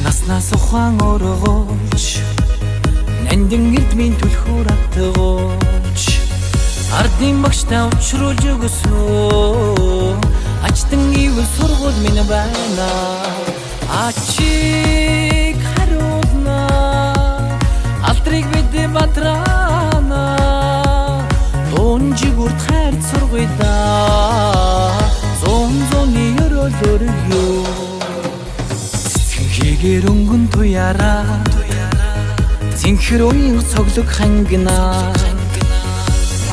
Наснаас ухаан өргөөч нандин эдмийн түлхүүр автгооч ардын багштай учруулж өгсөө ачтан ивэл сургууль минь байна ачиг харуулна алдрыг бид батрана дунжигүрт хайр сургуйда зон өрөөлөрөө Хигэр өнгөн туяараа Цэнхэр уян цоглог хангина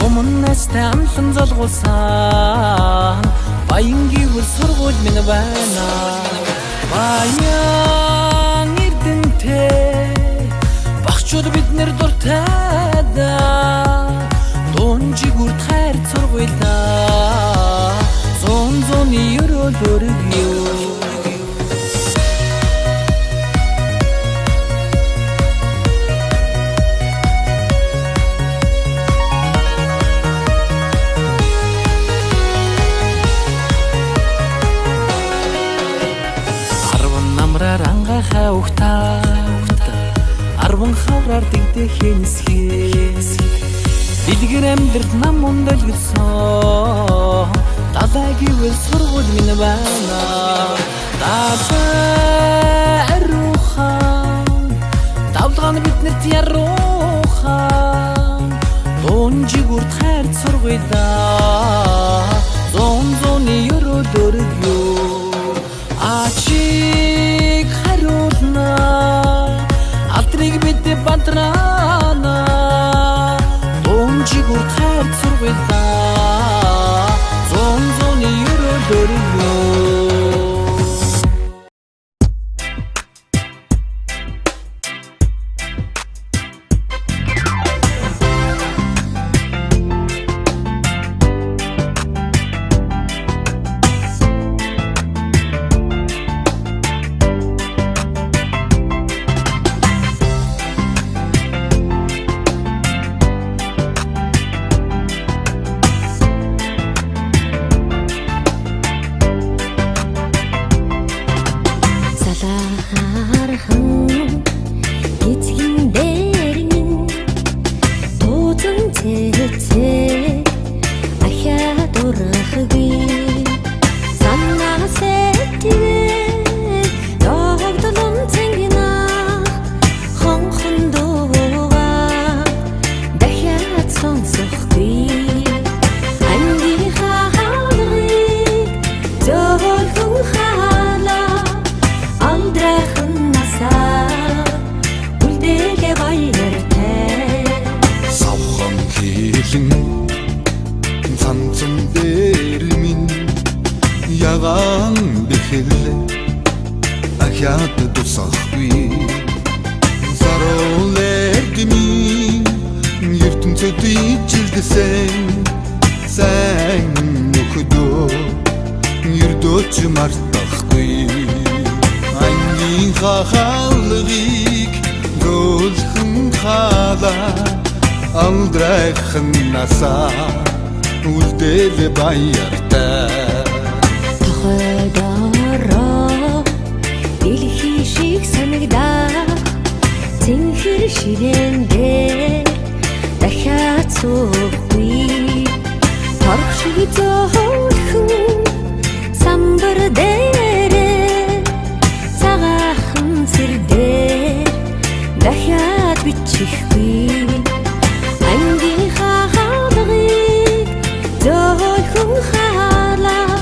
Өмнөөс амлан золгуулсан Баян гівэр сургууль минь байна Баян эрдэнтэй Багчууд биднэр дуртай да Дунжигүрт хайр сургуйда Зон өрөөлөрөө ранга хавхтаад арван хавраар дэгдэх хэнсхээс Бидгэр амьдрт нам ундал гисэн Далайгивэл сургууль минь байна Даруухан Давлгаан биднэрт яруухан Дунжигүрт хайр сургуйда Зон өрөөлөрөө Ачиг харуулна алдрыг бид бантрана дунжигүрт хайр сургуйда зон өрөөлөрөө Ягаан бэхэлэ ахяат тусахгүй Заролэгми ертөнцөд ижилдэсэн сайн нөхөдөө ердөөч мартахгүй Ангийн хаалгыг гөлхөн хаалаа алдрайхан насаа үлдэл баяртай Хойдороо дэлхий шиг санагдаа Цэнхэр ширээндээ дахиад суухгүй Торх шиг зөөлхөн самбар дээрээ цагаахан сэрдээ дахиад бичихгүй Ангийн хаалгыг зөөлхөн хаалаа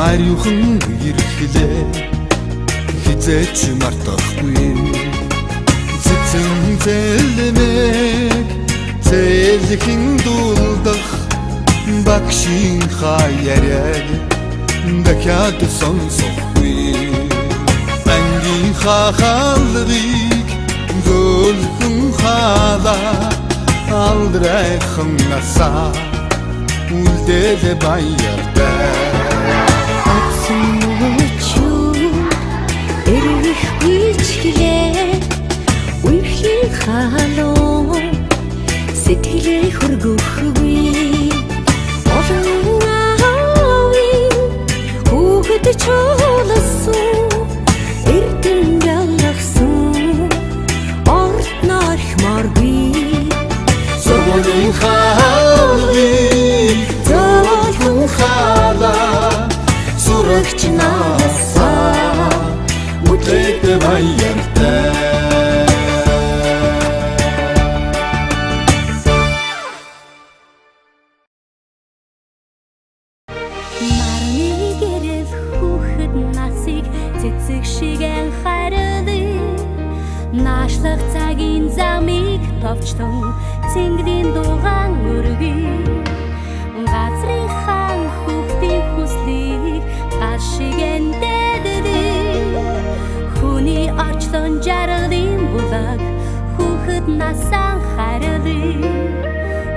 Хайрюхан ирхлээ хизээч мартахгүй цэцэн зэлмэг зэлхэн дулдах багшийн хаяр дахиад сонсохгүй ангийн хахалрыг зөөлхөн халаа алдрайхан насаа үлдээд баяртай Атсумучу эрих бичглээ үерхийн халуун сэтгэлээ хөргөхгүй олон аавын хүүхэд чуулсан эрдэн ялгсан орт нархмаргүй Сургуулийн хаалгыг зөөлхөн халаа сурагч насаа үлдээд баяртай Нарны гэрэл хүүхэд насыг цэцэг шигэн харилыг наашлах цагийн замыг товчлон цэнглийн дугаан өргөе газрын хаан хүүхдийн хүслийг гал шигэн дэддэг хүний орчлон жаргалын булаг хүүхэд насаа харилыг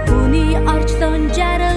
хүний орчлон жаргал